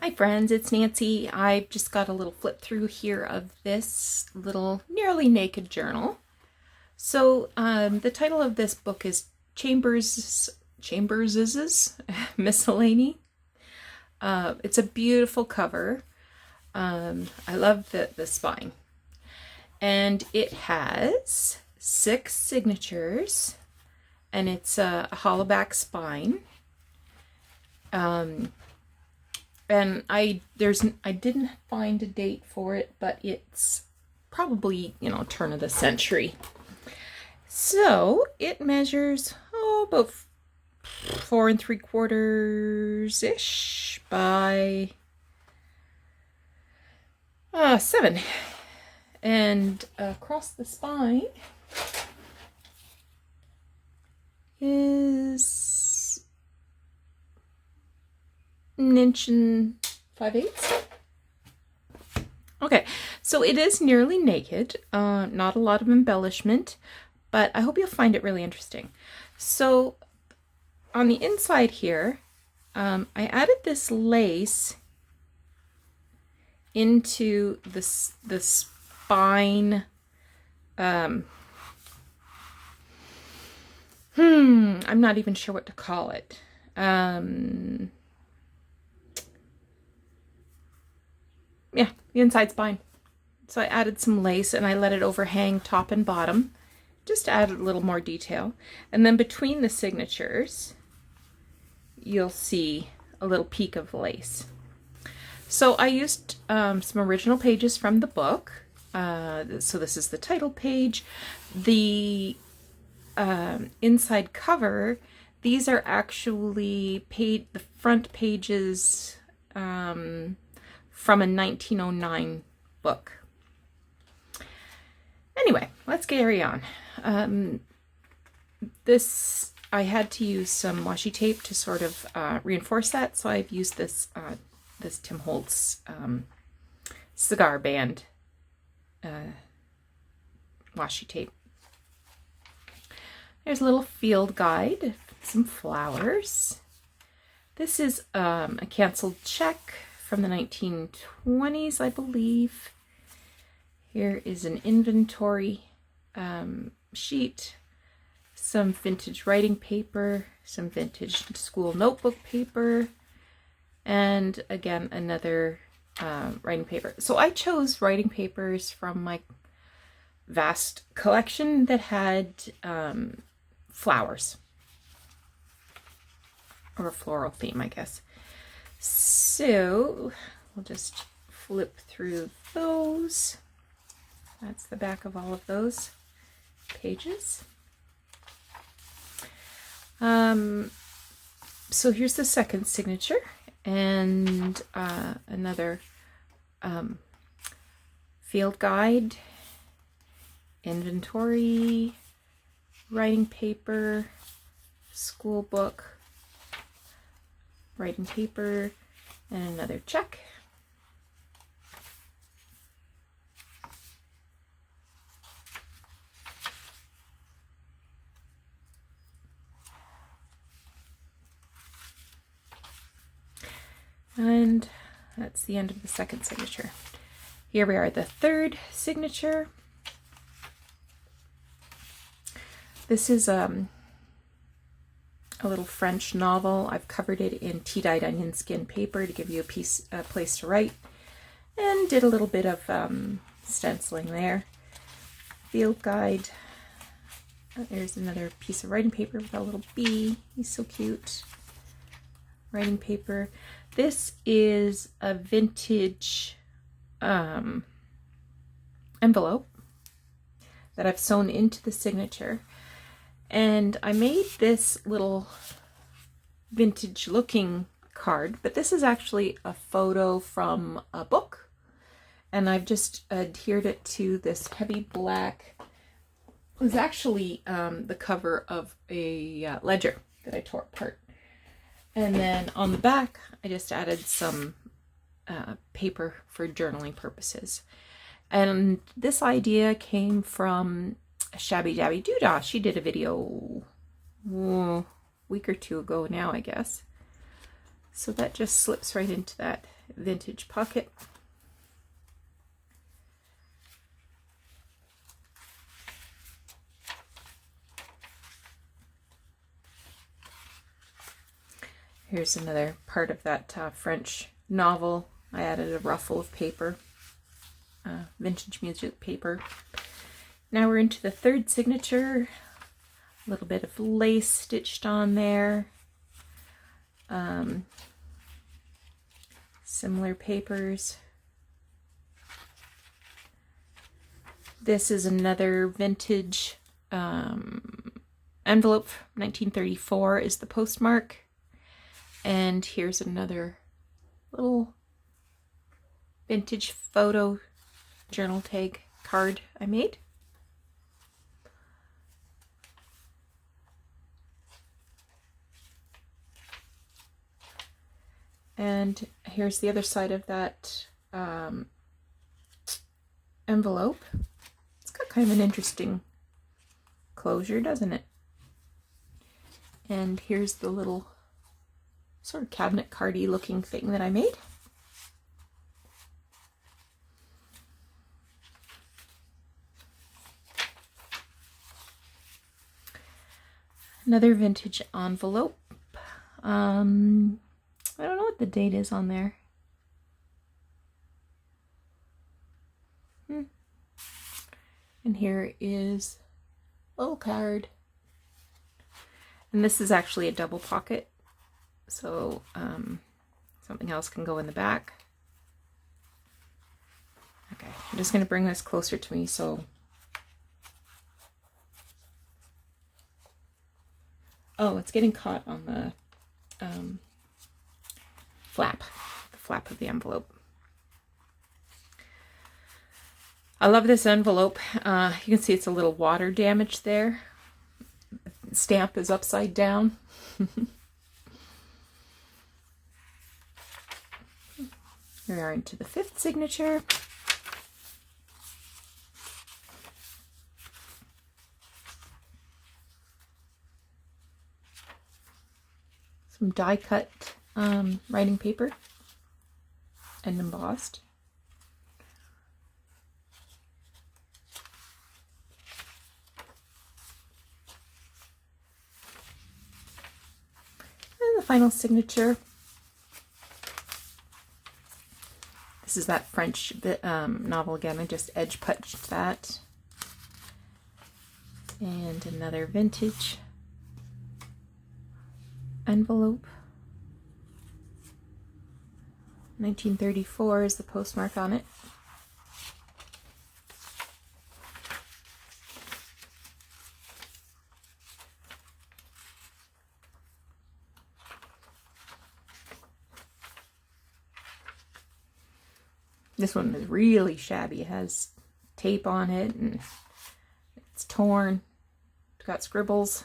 Hi friends, it's Nancy. I just got a little flip through here of this little nearly naked journal. So the title of this book is Chambers's Miscellany. It's a beautiful cover. I love the spine. And it has 6 signatures, and it's a hollowback spine. And I didn't find a date for it, but it's probably, turn of the century. So it measures about 4 3/4 ish by 7, and across the spine is an inch and 5/8. Okay, so it is nearly naked, not a lot of embellishment, but I hope you'll find it really interesting. So on the inside here, I added this lace into the spine. I'm not even sure what to call it. Yeah, the inside spine. So I added some lace and I let it overhang top and bottom, just to add a little more detail. And then between the signatures, you'll see a little peak of lace. So I used some original pages from the book. So this is the title page. The inside cover, these are actually the front pages from a 1909 book. Anyway, let's carry on. I had to use some washi tape to sort of reinforce that, so I've used this Tim Holtz cigar band washi tape. There's a little field guide, some flowers. This is a canceled check from the 1920s, I believe. Here is an inventory sheet, some vintage writing paper, some vintage school notebook paper, and again, another writing paper. So I chose writing papers from my vast collection that had flowers, or a floral theme, I guess. So we'll just flip through those. That's the back of all of those pages. So here's the second signature, and another field guide, inventory, writing paper, school book, writing paper, and another check. And that's the end of the second signature. Here we are at the third signature. This is a little French novel. I've covered it in tea-dyed onion skin paper to give you a place to write, and did a little bit of stenciling there. Field guide. There's another piece of writing paper with a little bee. He's so cute. Writing paper. This is a vintage envelope that I've sewn into the signature. And I made this little vintage looking card, but this is actually a photo from a book. And I've just adhered it to this heavy black. It was actually the cover of a ledger that I tore apart. And then on the back, I just added some paper for journaling purposes. And this idea came from Shabby Dabby Doodah. She did a video a week or two ago now, I guess. So that just slips right into that. vintage pocket. Here's another part of that French novel. I added a ruffle of paper, vintage music paper. Now we're into the third signature. A little bit of lace stitched on there. Similar papers. This is another vintage envelope. 1934 is the postmark. And here's another little vintage photo journal tag card I made. And here's the other side of that envelope. It's got kind of an interesting closure, doesn't it? And here's the little sort of cabinet cardy looking thing that I made. Another vintage envelope. I don't know what the date is on there. And here is a little card. And this is actually a double pocket. So something else can go in the back. Okay, I'm just going to bring this closer to me so... Oh, it's getting caught on the flap of the envelope. I love this envelope. You can see it's a little water damage there. The stamp is upside down. We are into the fifth signature. Some die cut writing paper and embossed. And the final signature. This is that French novel again. I just edge punched that. And another vintage envelope. 1934 is the postmark on it. This one is really shabby. It has tape on it and it's torn. It's got scribbles.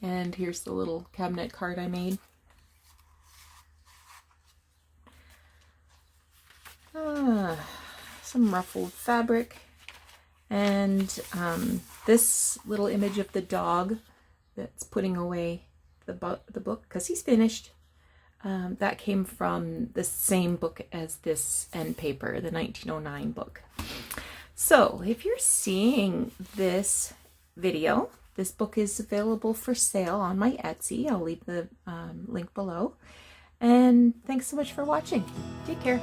And here's the little cabinet card I made. Some ruffled fabric. And this little image of the dog that's putting away the book because he's finished. That came from the same book as this end paper, the 1909 book. So if you're seeing this video, this book is available for sale on my Etsy. I'll leave the link below. And thanks so much for watching. Take care.